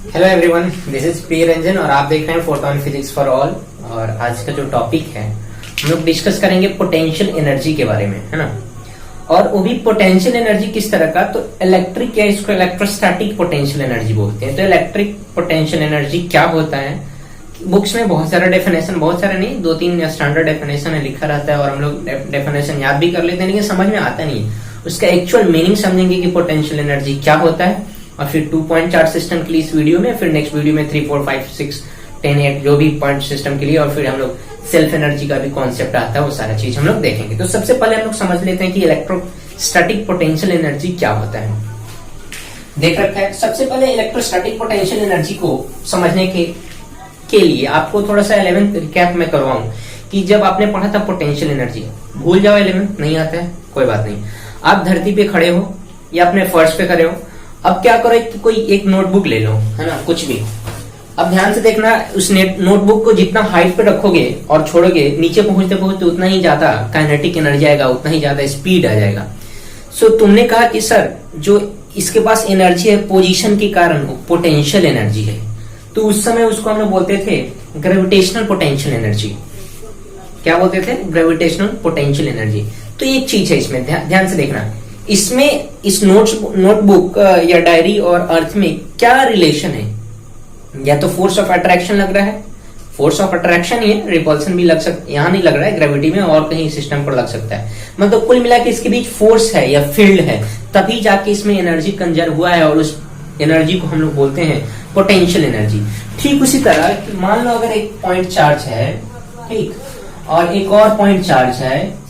Hello everyone, this is प्रिय रंजन और आप देख रहे हैं फोटोन फिजिक्स फॉर ऑल। और आज का जो टॉपिक है हम लोग डिस्कस करेंगे पोटेंशियल एनर्जी के बारे में, है ना। और वो भी पोटेंशियल एनर्जी किस तरह का, तो इलेक्ट्रिक या इसको इलेक्ट्रोस्टैटिक पोटेंशियल एनर्जी बोलते हैं। तो इलेक्ट्रिक पोटेंशियल एनर्जी क्या होता है, बुक्स में बहुत सारा डेफिनेशन, बहुत सारे नहीं, 2-3 स्टैंडर्ड डेफिनेशन है लिखा रहता है और हम लोग डेफिनेशन याद भी कर लेते हैं, लेकिन समझ में आता नहीं है। उसका एक्चुअल मीनिंग समझेंगे कि पोटेंशियल एनर्जी क्या होता है। और फिर 2 पॉइंट चार्ज सिस्टम के लिए इस वीडियो में, फिर नेक्स्ट वीडियो में 3, 4, 5, 6, 10, 8 जो भी पॉइंट सिस्टम के लिए, और फिर हम लोग सेल्फ एनर्जी का भी कॉन्सेप्ट आता है, वो सारा चीज हम लोग देखेंगे। तो सबसे पहले हम लोग समझ लेते हैं कि इलेक्ट्रोस्टैटिक पोटेंशियल एनर्जी क्या होता है। देख रखा है, सबसे पहले इलेक्ट्रोस्टैटिक पोटेंशियल एनर्जी को समझने के लिए आपको थोड़ा सा 11th रिकैप में करवाऊं कि जब आपने पढ़ा था पोटेंशियल एनर्जी, भूल जाओ 11th नहीं आता है कोई बात नहीं। आप धरती पे खड़े हो या अपने फर्श पे खड़े हो, अब क्या करो कि कोई एक नोटबुक ले लो, है ना, कुछ भी। अब ध्यान से देखना, उस नोटबुक को जितना हाइट पे रखोगे और छोड़ोगे, नीचे पहुंचते पहुंचते उतना ही ज्यादा काइनेटिक एनर्जी आएगा, उतना ही ज्यादा स्पीड आ जाएगा। सो तुमने कहा कि सर जो इसके पास एनर्जी है पोजीशन के कारण, पोटेंशियल एनर्जी है, तो उस समय उसको हम लोग बोलते थे ग्रेविटेशनल पोटेंशियल एनर्जी। क्या बोलते थे? Gravitational potential energy. तो एक चीज है इसमें, ध्यान से देखना, इसमें इस नोटबुक या डायरी और अर्थ में क्या रिलेशन है। या तो फोर्स ऑफ अट्रैक्शन लग रहा है, फोर्स ऑफ अट्रैक्शन ही है, रिपल्सन भी लग सकता, यहाँ नहीं लग रहा है, ग्रेविटी में और कहीं सिस्टम पर लग सकता है। मतलब कुल मिला के इसके बीच फोर्स है या फील्ड है, तभी जाके इसमें एनर्जी कंजर्व हुआ है और उस एनर्जी को हम लोग बोलते हैं पोटेंशियल एनर्जी। ठीक उसी तरह मान लो अगर एक पॉइंट चार्ज है, ठीक, और एक और पॉइंट चार्ज है,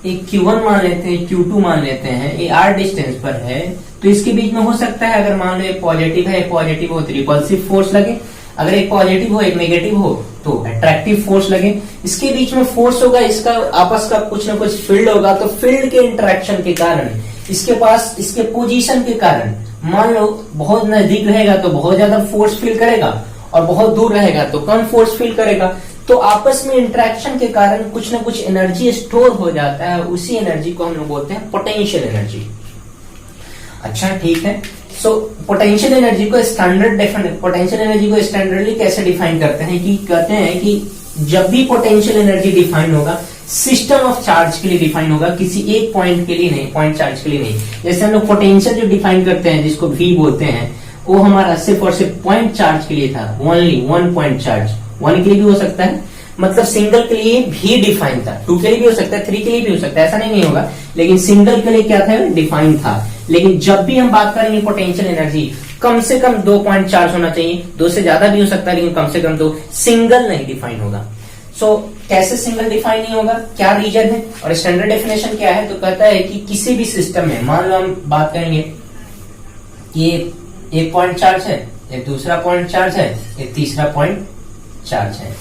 एक Q1 मान लेते हैं, Q2 मान लेते हैं, ये r डिस्टेंस पर है, तो इसके बीच में हो सकता है अगर मान लो एक पॉजिटिव है, एक पॉजिटिव हो तो रिपल्सिव फोर्स लगे, अगर एक पॉजिटिव हो एक नेगेटिव हो तो अट्रैक्टिव फोर्स लगे। इसके बीच में फोर्स होगा, इसका आपस का कुछ ना कुछ फील्ड होगा, तो फील्ड के इंटरेक्शन के कारण, इसके पास इसके पोजीशन के कारण, मान लो बहुत नजदीक रहेगा तो बहुत ज्यादा फोर्स फील करेगा और बहुत दूर रहेगा तो कम फोर्स फील करेगा। तो आपस में इंटरेक्शन के कारण कुछ ना कुछ एनर्जी स्टोर हो जाता है, उसी एनर्जी को हम लोग बोलते हैं पोटेंशियल एनर्जी। अच्छा ठीक है, सो पोटेंशियल एनर्जी को स्टैंडर्डली कैसे डिफाइन करते हैं कि कहते हैं कि जब भी पोटेंशियल एनर्जी डिफाइन होगा सिस्टम ऑफ चार्ज के लिए डिफाइन होगा, किसी एक पॉइंट के लिए नहीं, पॉइंट चार्ज के लिए नहीं। जैसे हम लोग पोटेंशियल जो डिफाइन करते हैं जिसको V बोलते हैं, वो हमारा सिर्फ और सिर्फ पॉइंट चार्ज के लिए था, ओनली 1 पॉइंट चार्ज। 1 के लिए भी हो सकता है, मतलब सिंगल के लिए भी डिफाइन था, 2 के लिए भी हो सकता है, 3 के लिए भी हो सकता है, ऐसा नहीं होगा, लेकिन सिंगल के लिए क्या था, डिफाइन था। लेकिन जब भी हम बात करेंगे पोटेंशियल एनर्जी, कम से कम 2 पॉइंट चार्ज होना चाहिए, 2 से ज्यादा भी हो सकता है लेकिन कम से कम 2, सिंगल नहीं डिफाइन होगा। सो कैसे सिंगल डिफाइन नहीं होगा, क्या रीजन है और स्टैंडर्ड डेफिनेशन क्या है, तो कहता है कि किसी भी सिस्टम में, मान लो हम बात करेंगे ये एक पॉइंट चार्ज है, एक दूसरा पॉइंट चार्ज है, एक तीसरा पॉइंट चार्ज है,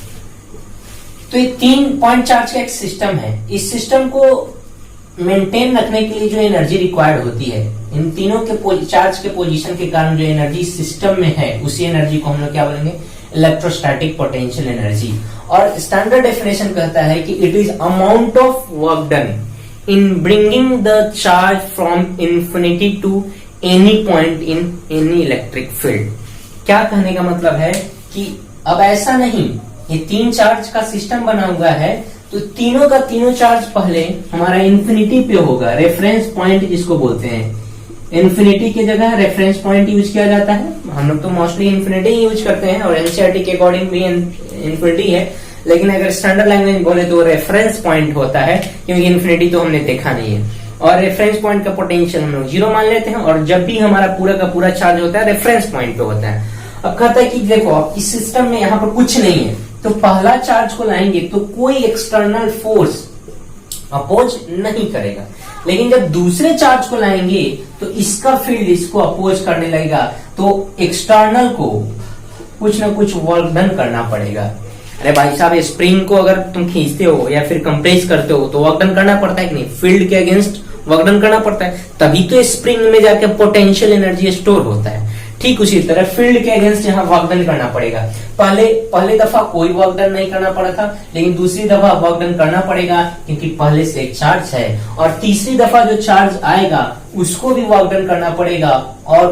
तो ये 3 पॉइंट चार्ज का एक सिस्टम है। इस सिस्टम को मेंटेन रखने के लिए जो एनर्जी रिक्वायर्ड होती है, इन तीनों के चार्ज के पोजीशन के कारण जो एनर्जी सिस्टम में है, उसी एनर्जी को हम लोग क्या बोलेंगे, इलेक्ट्रोस्टैटिक पोटेंशियल एनर्जी। और स्टैंडर्ड डेफिनेशन कहता है कि it is amount of work done in bringing the charge from infinity to any point in any electric field. क्या कहने का मतलब है कि अब ऐसा नहीं, ये 3 चार्ज का सिस्टम बना हुआ है, तो तीनों का तीनों चार्ज पहले हमारा इंफिनिटी पे होगा, रेफरेंस पॉइंट जिसको बोलते हैं। इंफिनिटी की जगह रेफरेंस पॉइंट यूज किया जाता है, हम लोग तो मोस्टली इंफिनिटी यूज करते हैं और एनसीईआरटी के अकॉर्डिंग भी इंफिनिटी है, लेकिन अगर स्टैंडर्ड लैंग्वेज बोले तो रेफरेंस पॉइंट होता है, क्योंकि इंफिनिटी तो हमने देखा नहीं है। और रेफरेंस पॉइंट का पोटेंशियल हम लोग 0 मान लेते हैं, और जब भी हमारा पूरा का पूरा चार्ज होता है रेफरेंस पॉइंट पे होता है। अब कहता है कि देखो अब इस सिस्टम में यहाँ पर कुछ नहीं है, तो पहला चार्ज को लाएंगे तो कोई एक्सटर्नल फोर्स अपोज नहीं करेगा, लेकिन जब दूसरे चार्ज को लाएंगे तो इसका फील्ड इसको अपोज करने लगेगा, तो एक्सटर्नल को कुछ ना कुछ वर्क डन करना पड़ेगा। अरे भाई साहब, स्प्रिंग को अगर तुम खींचते हो या फिर कंप्रेस करते हो तो वर्क डन करना पड़ता है कि नहीं, फील्ड के अगेंस्ट वर्क डन करना पड़ता है, तभी तो स्प्रिंग में जाके पोटेंशियल एनर्जी स्टोर होता है। ठीक उसी तरह फील्ड के अगेंस्ट यहाँ वर्क डन करना पड़ेगा। पहले दफा कोई वर्क डन नहीं करना पड़ा था, लेकिन दूसरी दफा वर्क डन करना पड़ेगा क्योंकि पहले से एक चार्ज है, और तीसरी दफा जो चार्ज आएगा उसको भी वर्क डन करना पड़ेगा, और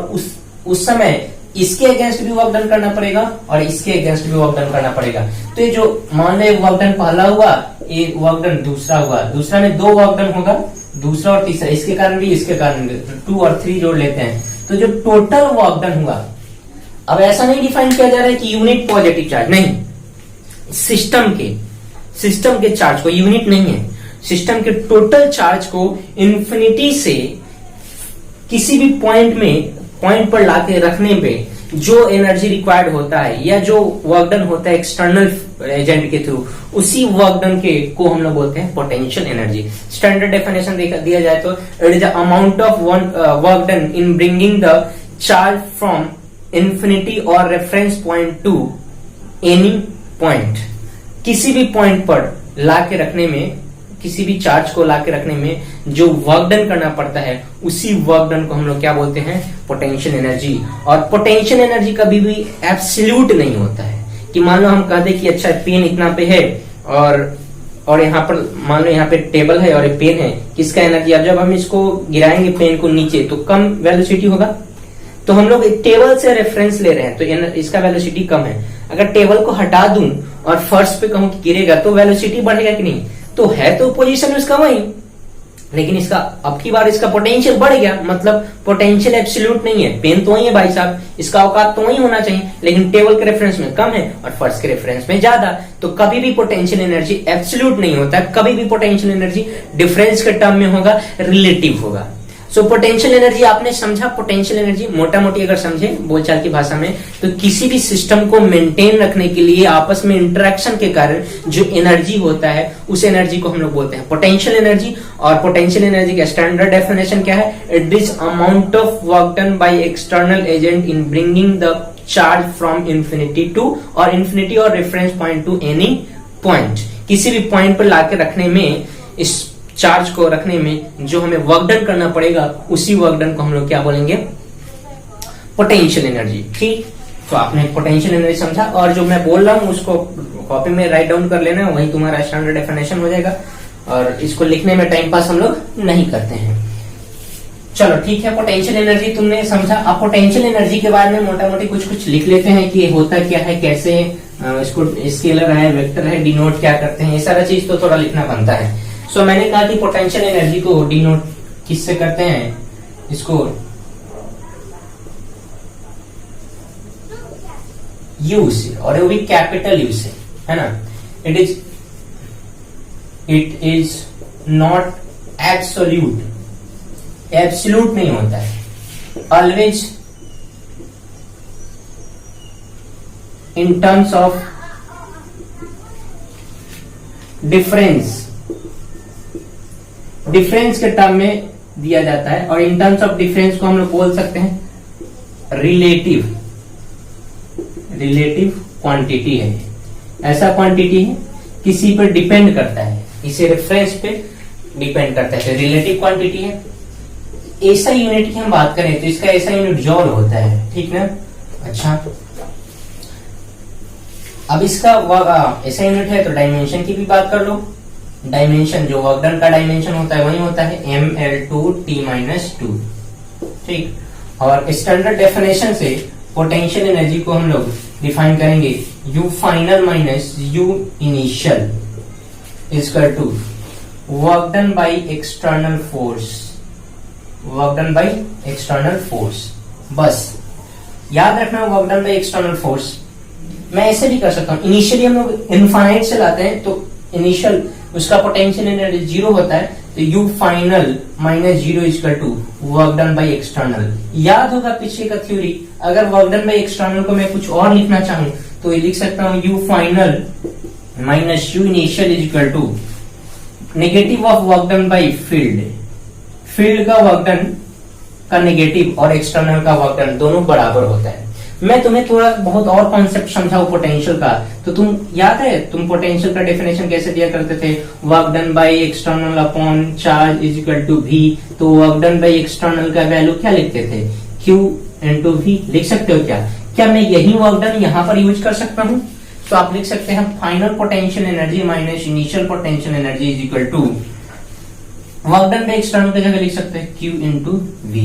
उस समय इसके अगेंस्ट भी वर्क डन करना पड़ेगा और इसके अगेंस्ट भी वर्क डन करना पड़ेगा। तो ये जो मान लो वर्क डन पहला हुआ, ये वर्क डन दूसरा हुआ, दूसरा में 2 वर्क डन होगा, दूसरा और तीसरा, इसके कारण भी इसके कारण भी 2 और 3 जोड़ लेते हैं, तो जो टोटल वर्क डन हुआ। अब ऐसा नहीं डिफाइन किया जा रहा है कि यूनिट पॉजिटिव चार्ज, नहीं, सिस्टम के चार्ज को, यूनिट नहीं है, सिस्टम के टोटल चार्ज को इन्फिनिटी से किसी भी पॉइंट पर लाके रखने पे जो एनर्जी रिक्वायर्ड होता है या जो वर्क डन होता है एक्सटर्नल एजेंट के थ्रू, उसी वर्क डन के को हम लोग बोलते हैं पोटेंशियल एनर्जी। स्टैंडर्ड डेफिनेशन दिया जाए तो it is the amount of work done in bringing the charge from infinity और reference point to any point. किसी भी पॉइंट पर लाके रखने में, किसी भी चार्ज को लाके रखने में जो वर्क डन करना पड़ता है, उसी वर्क डन को हम लोग क्या बोलते हैं, पोटेंशियल एनर्जी। और पोटेंशियल एनर्जी कभी भी एब्सोल्यूट नहीं होता है कि मान लो हम कह दे कि अच्छा पेन इतना पे है और यहाँ पर मान लो यहाँ पे टेबल है और ये पेन है, किसका एनर्जी, अब जब हम इसको गिराएंगे पेन को नीचे तो कम वेलोसिटी होगा। तो हम लोग टेबल से रेफरेंस ले रहे हैं तो इसका वेलोसिटी कम है। अगर टेबल को हटा दूं और फर्श पे कहूं कि गिरेगा तो वेलोसिटी बढ़ेगा कि नहीं, तो है तो पोजीशन उसका वही, लेकिन इसका अब की बार इसका पोटेंशियल बढ़ गया, मतलब पोटेंशियल एब्सोल्यूट नहीं है। पेन तो वही है भाई साहब, इसका औकात तो वही होना चाहिए, लेकिन टेबल के रेफरेंस में कम है और फर्श के रेफरेंस में ज्यादा। तो कभी भी पोटेंशियल एनर्जी एब्सोल्यूट नहीं होता, कभी भी पोटेंशियल एनर्जी डिफरेंस के टर्म में होगा, रिलेटिव होगा। सो पोटेंशियल एनर्जी आपने समझा, पोटेंशियल एनर्जी मोटा मोटी अगर समझे बोलचाल की भाषा में, तो किसी भी सिस्टम को मेंटेन रखने के लिए आपस में इंटरेक्शन के कारण जो एनर्जी होता है, उस एनर्जी को हम लोग बोलते हैं पोटेंशियल एनर्जी। और पोटेंशियल एनर्जी का स्टैंडर्ड डेफिनेशन क्या है, it is amount of work done by external agent in bringing the charge from infinity to और इन्फिनिटी और reference point to any point. किसी भी पॉइंट पर लाके रखने में, इस चार्ज को रखने में जो हमें वर्क डन करना पड़ेगा, उसी वर्क डन को हम लोग क्या बोलेंगे, पोटेंशियल एनर्जी। ठीक, तो आपने पोटेंशियल एनर्जी समझा, और जो मैं बोल रहा हूं उसको कॉपी में राइट डाउन कर लेना, वही तुम्हारा स्टैंडर्ड डेफिनेशन हो जाएगा। और इसको लिखने में टाइम पास हम लोग नहीं करते हैं। चलो ठीक है, पोटेंशियल एनर्जी तुमने समझा। अब पोटेंशियल एनर्जी के बारे में मोटा मोटी कुछ लिख लेते हैं कि होता क्या है, कैसे इसको स्केलर है, वेक्टर है, डिनोट क्या करते हैं, ये सारा चीज तो थोड़ा लिखना बनता है। सो मैंने कहा कि पोटेंशियल एनर्जी को डिनोट किससे करते हैं, इसको यू से, और वो भी कैपिटल यू से, है ना। It is not absolute, absolute नहीं होता है, always in terms of difference के टर्म में दिया जाता है। और इन टर्म्स ऑफ डिफरेंस को हम लोग बोल सकते हैं रिलेटिव क्वांटिटी है। ऐसा क्वांटिटी है किसी पर डिपेंड करता है, इसे रेफरेंस पे डिपेंड करता है, रिलेटिव क्वांटिटी है। ऐसा यूनिट की हम बात करें तो इसका ऐसा यूनिट जॉल होता है, ठीक ना। अच्छा, अब इसका ऐसा यूनिट है तो डायमेंशन की भी बात कर लो। डायमेंशन जो वर्क डन का डायमेंशन होता है वही होता है mL2T-2, ठीक। और स्टैंडर्ड डेफिनेशन से पोटेंशियल एनर्जी को हम लोग डिफाइन करेंगे U final minus U initial equal to work done by external force. बस याद रखना, work done by external force. मैं ऐसे भी कर सकता हूँ, इनिशियली हम लोग इनफाइनाइट से लाते हैं तो इनिशियल उसका पोटेंशियल एनर्जी 0 होता है, तो U final minus 0 equal to work done by external. याद होगा पीछे का थ्योरी, अगर वर्क डन बाय एक्सटर्नल को मैं कुछ और लिखना चाहूं तो ये लिख सकता हूं U final minus U initial equal to negative of work done by field का वर्क डन का नेगेटिव और एक्सटर्नल का वर्क डन दोनों बराबर होता है। मैं तुम्हें थोड़ा बहुत और कॉन्सेप्ट समझाऊं पोटेंशियल का, तो तुम याद है तुम पोटेंशियल का डेफिनेशन कैसे दिया करते थे, work done by external upon charge is equal to V। तो वर्क डन बाय एक्सटर्नल का वैल्यू क्या लिखते थे, Q इंटू V। लिख सकते हो क्या मैं यही वर्क डन यहाँ पर यूज कर सकता हूँ? तो आप लिख सकते हैं final potential energy minus initial potential energy is equal to work done by external की जगह लिख सकते हैं Q इंटू V।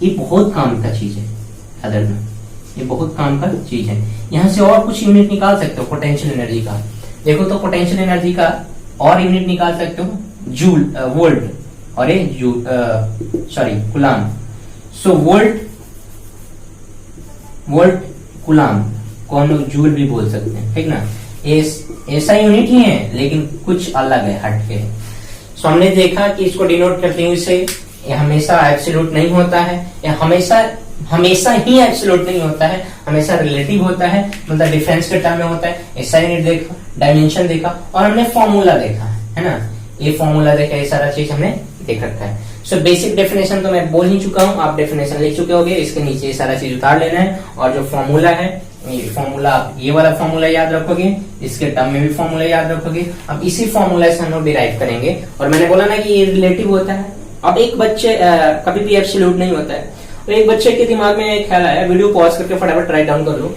ये बहुत काम का चीज है, अदर में। ये बहुत काम का चीज है। यहाँ से और कुछ यूनिट निकाल सकते हो पोटेंशियल एनर्जी का। देखो तो पोटेंशियल एनर्जी का और यूनिट निकाल सकते हो, जूल, वोल्ट और ये जूल, सॉरी कूलाम। सो वोल्ट कूलाम को हम लोग जूल भी बोल सकते हैं, ठीक ना। ऐसा यूनिट ही है लेकिन कुछ अलग है, हटके। सो हमने देखा कि इसको डिनोट करते हैं इससे, ये हमेशा एब्सोल्यूट नहीं होता है, या हमेशा ही एब्सोल्यूट नहीं होता है, हमेशा रिलेटिव होता है, मतलब डिफरेंस के टर्म में होता है। ऐसा यूनिट देखा, डायमेंशन देखा और हमने फॉर्मूला देखा है ना। ये फॉर्मूला देखा, ये सारा चीज हमने देख रखा है। सो बेसिक डेफिनेशन तो मैं बोल ही चुका हूँ, आप डेफिनेशन लिख चुके होगे। इसके नीचे ये सारा चीज उतार लेना है, और जो फॉर्मूला है ये फॉर्मूला, ये वाला फॉर्मूला याद रखोगे, इसके टर्म में भी फॉर्मूला याद रखोगे। अब इसी फॉर्मूला से हम लोग डिराइव करेंगे। और मैंने बोला ना कि ये रिलेटिव होता है। अब एक बच्चे कभी भी एब्सोल्यूट नहीं होता है, तो एक बच्चे के दिमाग में एक ख्याल आया, वीडियो पॉज करके फटाफट राइट डाउन कर लो।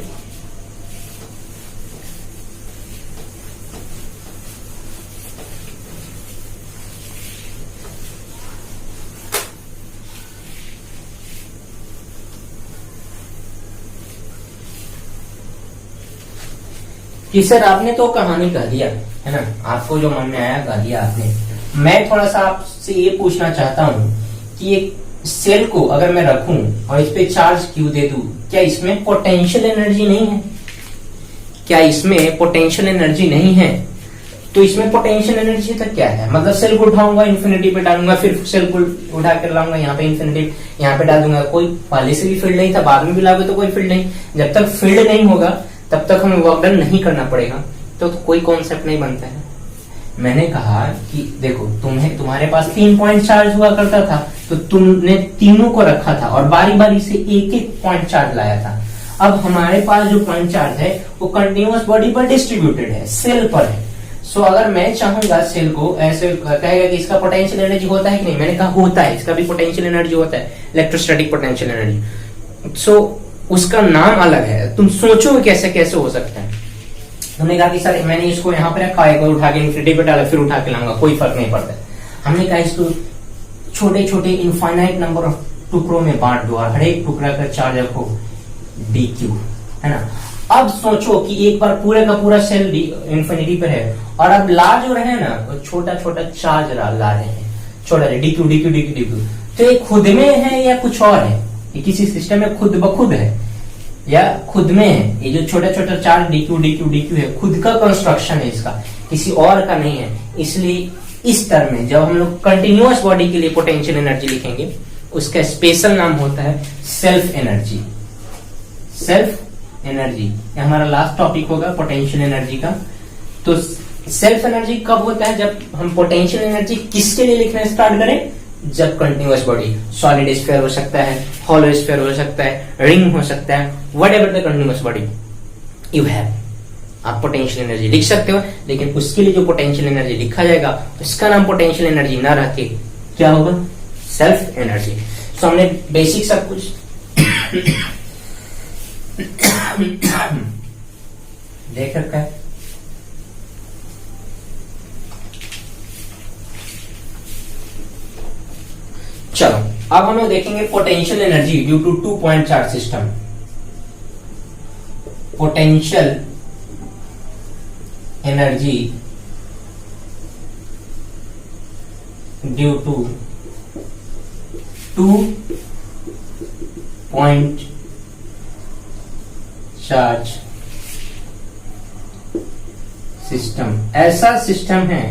कि सर आपने तो कहानी कह दिया है ना, आपको जो मन में आया कह दिया आपने। मैं थोड़ा सा आपसे ये पूछना चाहता हूँ कि एक सेल को अगर मैं रखूं और इस पे चार्ज क्यू दे दूं, क्या इसमें पोटेंशियल एनर्जी नहीं है? क्या इसमें पोटेंशियल एनर्जी नहीं है? तो इसमें पोटेंशियल एनर्जी तक क्या है? मतलब सेल को उठाऊंगा, इन्फिनिटी पे डालूंगा, फिर सेल को उठा कर लाऊंगा यहाँ पे इन्फिनिटी, यहाँ पे डाल दूंगा। कोई पहले से भी फील्ड नहीं था, बाद में भी लागू तो कोई फील्ड नहीं। जब तक फील्ड नहीं होगा तब तक हमें वर्क डन नहीं करना पड़ेगा, तो कोई कॉन्सेप्ट नहीं बनता है। मैंने कहा कि देखो, तुम्हारे पास 3 पॉइंट चार्ज हुआ करता था, तो तुमने तीनों को रखा था और बारी बारी से एक एक पॉइंट चार्ज लाया था। अब हमारे पास जो पॉइंट चार्ज है वो कंटिन्यूअस बॉडी पर डिस्ट्रीब्यूटेड है, सेल पर है। सो अगर मैं चाहूंगा सेल को ऐसे कहेगा कि इसका पोटेंशियल एनर्जी होता है कि नहीं, मैंने कहा होता है, इसका भी पोटेंशियल एनर्जी होता है, इलेक्ट्रोस्टैटिक पोटेंशियल एनर्जी। सो उसका नाम अलग है। तुम सोचो कैसे कैसे हो सकता है। हमने कहा कि सर मैंने इसको यहाँ पे रखा, एक बार उठा के इन्फिनिटी पे डाला, फिर उठा के लाऊंगा, कोई फर्क नहीं पड़ता। हमने कहा इसको छोटे छोटे इनफाइनाइट नंबर ऑफ टुकड़ों में बांट दो और हर एक टुकड़ा का चार्ज रखो dq, है ना। अब सोचो कि एक बार पूरे का पूरा सेल इन्फिनिटी पर है और अब ला जो रहे ना तो छोटा छोटा चार्ज ला रहे हैं, छोटा dq dq dq dq। तो ये खुद में है या कुछ और है? ये किसी सिस्टम में खुद ब खुद है या खुद में है? ये जो छोटा छोटा चार्ज dq dq dq है, खुद का कंस्ट्रक्शन है इसका, किसी और का नहीं है। इसलिए इस टर्म में जब हम लोग कंटिन्यूअस बॉडी के लिए पोटेंशियल एनर्जी लिखेंगे, उसका स्पेशल नाम होता है सेल्फ एनर्जी। सेल्फ एनर्जी ये हमारा लास्ट टॉपिक होगा पोटेंशियल एनर्जी का। तो सेल्फ एनर्जी कब होता है? जब हम पोटेंशियल एनर्जी किसके लिए लिखना स्टार्ट करें? जब कंटिन्यूअस बॉडी, सॉलिड स्फीयर हो सकता है, हॉलो स्फीयर हो सकता है, रिंग हो सकता है, whatever the continuous body you have, आप पोटेंशियल एनर्जी लिख सकते हो। लेकिन उसके लिए जो पोटेंशियल एनर्जी लिखा जाएगा उसका नाम पोटेंशियल एनर्जी ना रखे क्या होगा? Self energy. सो हमने बेसिक सब कुछ देख रखा है। चलो अब हम लोग देखेंगे potential energy due to 2 point charge system. Potential energy due to 2 point charge system ऐसा सिस्टम है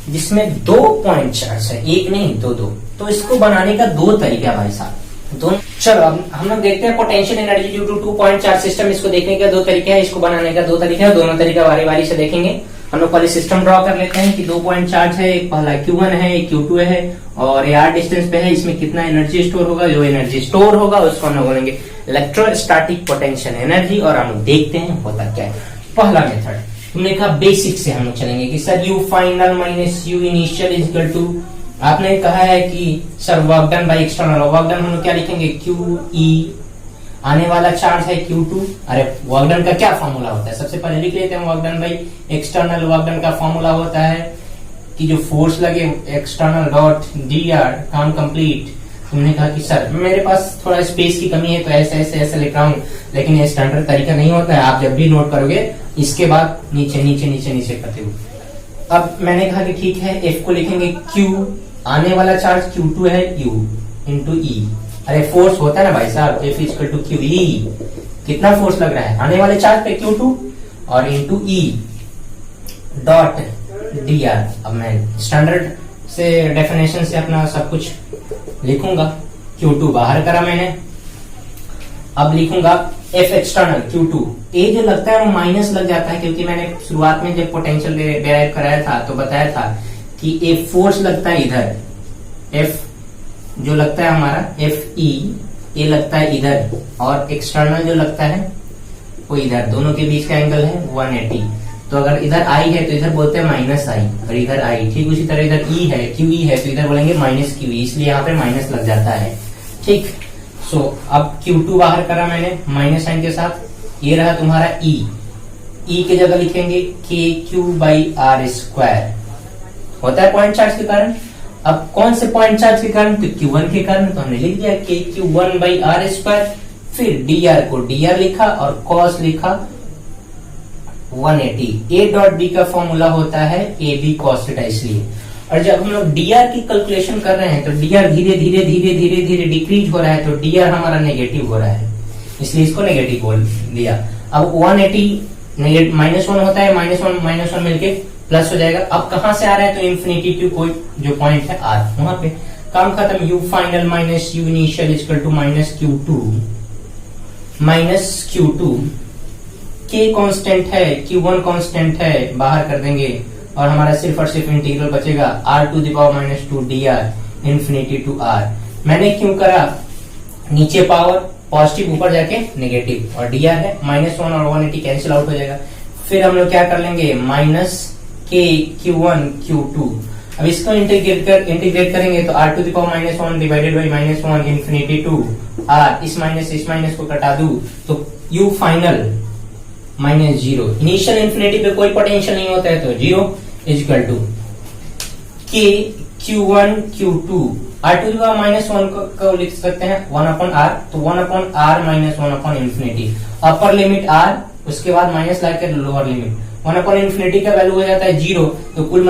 जिसमें 2 पॉइंट चार्ज है, एक नहीं दो। तो इसको बनाने का 2 तरीका भाई साहब, दोनों। चलो अब हम लोग देखते हैं potential energy due to 2 point charge system. इसको देखने का 2 तरीका है, इसको बनाने का 2 तरीका है, दोनों तरीका बारी बारी से देखेंगे। हम लोग पहले सिस्टम ड्रॉ कर लेते हैं कि 2 पॉइंट चार्ज है, एक पहला Q1 है, एक Q2 है और ये r डिस्टेंस पे है। इसमें कितना एनर्जी स्टोर होगा? जो एनर्जी स्टोर होगा उसको हम लोग बोलेंगे इलेक्ट्रोस्टैटिक पोटेंशियल एनर्जी। और हम लोग देखते हैं होता क्या है। पहला मेथड हमने कहा बेसिक से हम लोग चलेंगे कि sir U final minus U initial is equal to, आपने कहा है कि sir work done by external, work done हम लोग क्या लिखेंगे? QE, आने वाला चार्ज है Q2। अरे वर्क डन का क्या फॉर्मूला होता है? सबसे पहले लिख लेते हैं work done by external. Work done का फॉर्मूला होता है कि जो फोर्स लगे एक्सटर्नल डॉट dr, काम कंप्लीट, तुमने कहा कि सर मेरे पास थोड़ा स्पेस की कमी है तो ऐसे ऐसे ऐसे लिख रहा हूँ, लेकिन ये स्टैंडर्ड तरीका नहीं होता है। आप जब भी नोट करोगे इसके बाद नीचे नीचे नीचे नीचे करते हो। अब मैंने कहा कि ठीक है, F को लिखेंगे Q, आने वाला चार्ज Q2 है, U इंटू E। अरे फोर्स होता है ना भाई साहब, F equal to Q E, कितना फोर्स लग रहा है आने वाले चार्ज पे Q2 और इंटू E डॉट dr। अब मैं स्टैंडर्ड से डेफिनेशन से अपना सब कुछ लिखूंगा। Q2 बाहर करा मैंने, अब लिखूंगा F एक्सटर्नल Q2। ए जो लगता है वो माइनस लग जाता है, क्योंकि मैंने शुरुआत में जब पोटेंशियल डेराइव कराया था तो बताया था कि ए फोर्स लगता है इधर, F जो लगता है हमारा FE, ए लगता है इधर, और एक्सटर्नल जो लगता है वो इधर, दोनों के बीच का एंगल है 180। तो अगर इधर आई है तो इधर बोलते हैं माइनस आई, और इधर आई, ठीक उसी तरह इधर ई है, क्यू ई है तो इधर बोलेंगे माइनस क्यू ई, इसलिए यहाँ पे माइनस लग जाता है। ठीक, सो अब Q2 बाहर करा मैंने माइनस साइन के साथ, ये रहा तुम्हारा E। E की जगह लिखेंगे KQ/R², होता है पॉइंट चार्ज के कारण। अब कौन से पॉइंट चार्ज के कारण? तो Q1 के कारण, तो हमने लिख दिया KQ1/R²। फिर dr को dr लिखा और cos लिखा 180। A डॉट डी का फॉर्मूला होता है AB cos थीटा, इसलिए। और जब हम लोग dr की कैलकुलेशन कर रहे हैं तो dr धीरे धीरे धीरे धीरे धीरे डिक्रीज हो रहा है, तो dr हमारा नेगेटिव हो रहा है, इसलिए इसको नेगेटिव बोल दिया। अब 180 -1 होता है, -1 मिलके प्लस हो जाएगा। अब कहां से आ रहा है? तो इन्फिनिटी टू कोई जो पॉइंट है R, वहां पे काम खत्म। U final minus U initial equal to minus Q2। K constant है, Q1 कांस्टेंट है, बाहर कर देंगे और हमारा सिर्फ और सिर्फ इंटीग्रल बचेगा R⁻⁻2 dr infinity to R। मैंने क्यों करा? नीचे पावर पॉजिटिव, ऊपर जाके नेगेटिव, और dr है -1 और 180 कैंसिल आउट हो जाएगा। फिर हम लोग क्या कर लेंगे? Minus K Q1 Q2। अब इसको इंटीग्रेट करेंगे तो R⁻⁻1 divided by -1 infinity to R। इस माइनस को कटा दूं तो U फाइनल -0। इनिशियल इन्फिनिटी पे कोई पोटेंशियल नहीं होता है तो 0 equal to K Q1 Q2। R⁻⁻1 को लिख सकते हैं 1/R, तो 1/R -1 infinity. Upper limit R, उसके बाद माइनस लाकर लोअर लिमिट 1/इन्फिनिटी का वैल्यू हो जाता है 0। तो कुल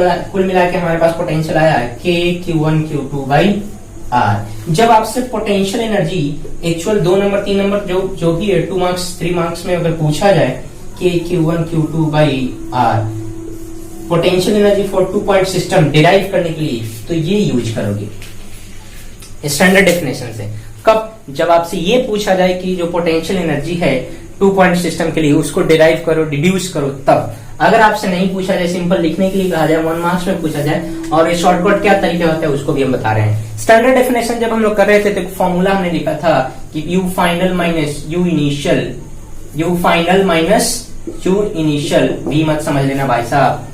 मिला के हमारे पास पोटेंशियल आया है K Q1 Q2/R। जब आपसे potential energy actual 2 number 3 number जो भी है 2 मार्क्स 3 मार्क्स में अगर पूछा जाए K Q1 Q2/R, potential energy for 2 point system derive करने के लिए, तो ये यूज करोगे स्टैंडर्ड डेफिनेशन से। कब? जब आपसे ये पूछा जाए कि जो पोटेंशियल एनर्जी है 2 पॉइंट सिस्टम के लिए उसको डिराइव करो, डिड्यूस करो, तब। अगर आपसे नहीं पूछा जाए, सिंपल लिखने के लिए कहा जाए, 1 मार्क्स में पूछा जाए, और ये शॉर्टकट क्या तरीका होता है उसको भी हम बता रहे हैं। स्टैंडर्ड डेफिनेशन जब हम लोग कर रहे थे तो फॉर्मूला हमने लिखा था कि U final minus U initial, U final minus U initial, V मत समझ लेना भाई साहब,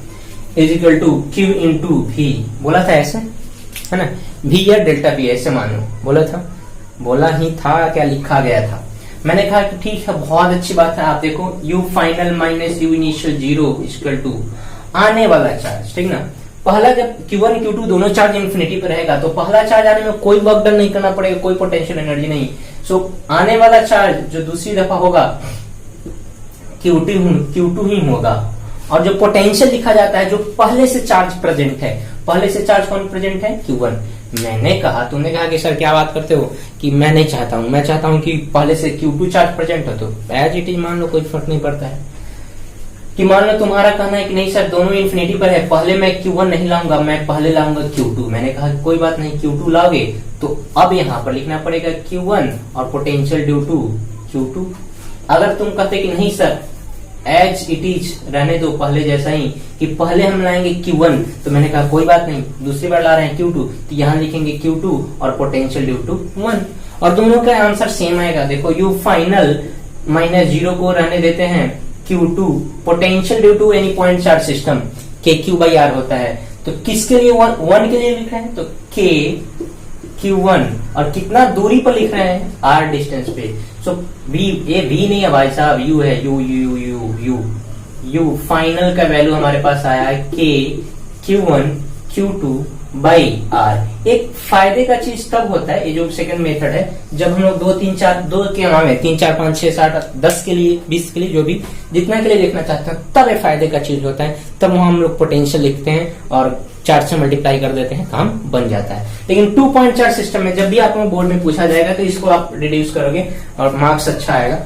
is equal to Q into V। बोला था ऐसे, है ना? V या डेल्टा V ऐसे मानो, बोला ही था, क्या लिखा गया था। मैंने कहा कि ठीक है, बहुत अच्छी बात है। आप देखो U final minus U initial 0 equal to आने वाला चार्ज, ठीक ना? पहला जब Q1 Q2 दोनों चार्ज इन्फिनिटी पे रहेगा तो पहला चार्ज आने में कोई वर्क डन नहीं करना पड़ेगा, कोई पोटेंशियल एनर्जी नहीं। सो आने वाला चार्ज जो दूसरी दफा होगा Q2 ही होगा। और जो पोटेंशियल लिखा जाता है जो पहले से चार्ज प्रेजेंट है, पहले से चार्ज कौन प्रेजेंट है? Q1। मैंने कहा, तुमने कहा कि सर क्या बात करते हो कि मैं नहीं चाहता हूं, मैं चाहता हूं कि पहले से Q2 चार्ज प्रेजेंट हो, तो एज इट इज मान लो, कोई फर्क नहीं पड़ता है। कि मान लो तुम्हारा कहना है कि नहीं सर दोनों इन्फिनिटी पर है, पहले मैं Q1 नहीं लाऊंगा, मैं पहले लाऊंगा Q2। मैंने कहा कोई बात नहीं, Q2 लाओगे तो अब यहाँ पर लिखना पड़ेगा Q1 और पोटेंशियल ड्यू टू Q2। अगर तुम कहते कि नहीं सर एज इट इज रहने दो पहले जैसा ही, कि पहले हम लाएंगे Q1, तो मैंने कहा कोई बात नहीं, दूसरी बार ला रहे हैं Q2, तो यहाँ लिखेंगे Q2 और पोटेंशियल ड्यू टू 1, और दोनों का आंसर सेम आएगा। देखो U फाइनल -0 को रहने देते हैं, Q2 potential due to any point charge system KQ/R होता है। तो किसके लिए 1 के लिए लिख रहे हैं? तो K Q1, और कितना दूरी पर लिख रहे हैं? R डिस्टेंस पे। सो V, ये V नहीं है भाई साहब, U है, U फाइनल का वैल्यू हमारे पास आया है K Q1 Q2 by are. एक फायदे का चीज तब होता है, ये जो सेकंड मेथड है, जब हम लोग 2 3 4 2 के नाम है 3 4 5 6 7 10 के लिए 20 के लिए जो भी जितना के लिए लिखना चाहते हैं तब ये फायदे का चीज होता है, तब वहां हम लोग पोटेंशियल लिखते हैं और 4 से मल्टीप्लाई कर देते हैं, काम बन जाता है। लेकिन 2.4 सिस्टम में जब भी आपको बोर्ड में पूछा जाएगा तो इसको आप रिड्यूस करोगे और मार्क्स अच्छा आएगा।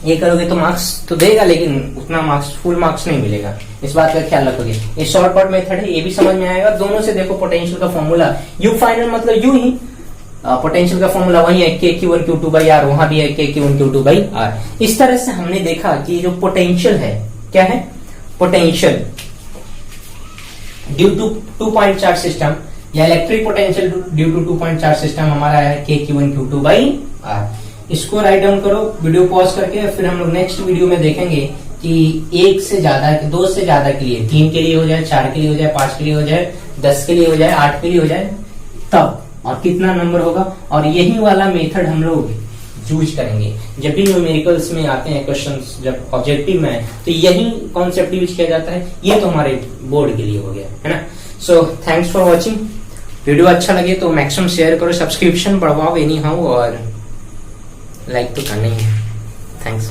ये करोगे तो मार्क्स तो देगा, लेकिन उतना मार्क्स फुल मार्क्स नहीं मिलेगा, इस बात का ख्याल रखोगे। ये शॉर्टकट मेथड है, ये भी समझ में आएगा। दोनों से देखो पोटेंशियल का फॉर्मूला यू फाइनल मतलब यू ही, पोटेंशियल का फॉर्मूला वही है के Q1 Q2 बाई आर, वहां भी है के Q1 Q2 बाई आर। इस तरह से हमने देखा कि जो पोटेंशियल है क्या है, पोटेंशियल ड्यू टू 2.4 सिस्टम या electric potential due to 2.4 system हमारा है के Q1 Q2 बाई आर। इसको राइट डाउन करो वीडियो पॉज करके, फिर हम लोग नेक्स्ट वीडियो में देखेंगे कि 1 से ज्यादा 2 से ज्यादा के लिए, 3 के लिए हो जाए, 4 के लिए हो जाए, 5 के लिए हो जाए, 10 के लिए हो जाए, 8 के लिए हो जाए, तब और कितना नंबर होगा। और यही वाला मेथड हम लोग यूज करेंगे जब भी न्यूमेरिकल्स में आते हैं क्वेश्चंस, जब ऑब्जेक्टिव में है तो यही कॉन्सेप्ट यूज किया जाता है। ये तो हमारे बोर्ड के लिए हो गया है ना। So thanks for watching. Video अच्छा लगे तो मैक्सिमम शेयर करो, सब्सक्रिप्शन बढ़वाओ एनी हाउ, और लाइक तो करना ही है। थैंक्स।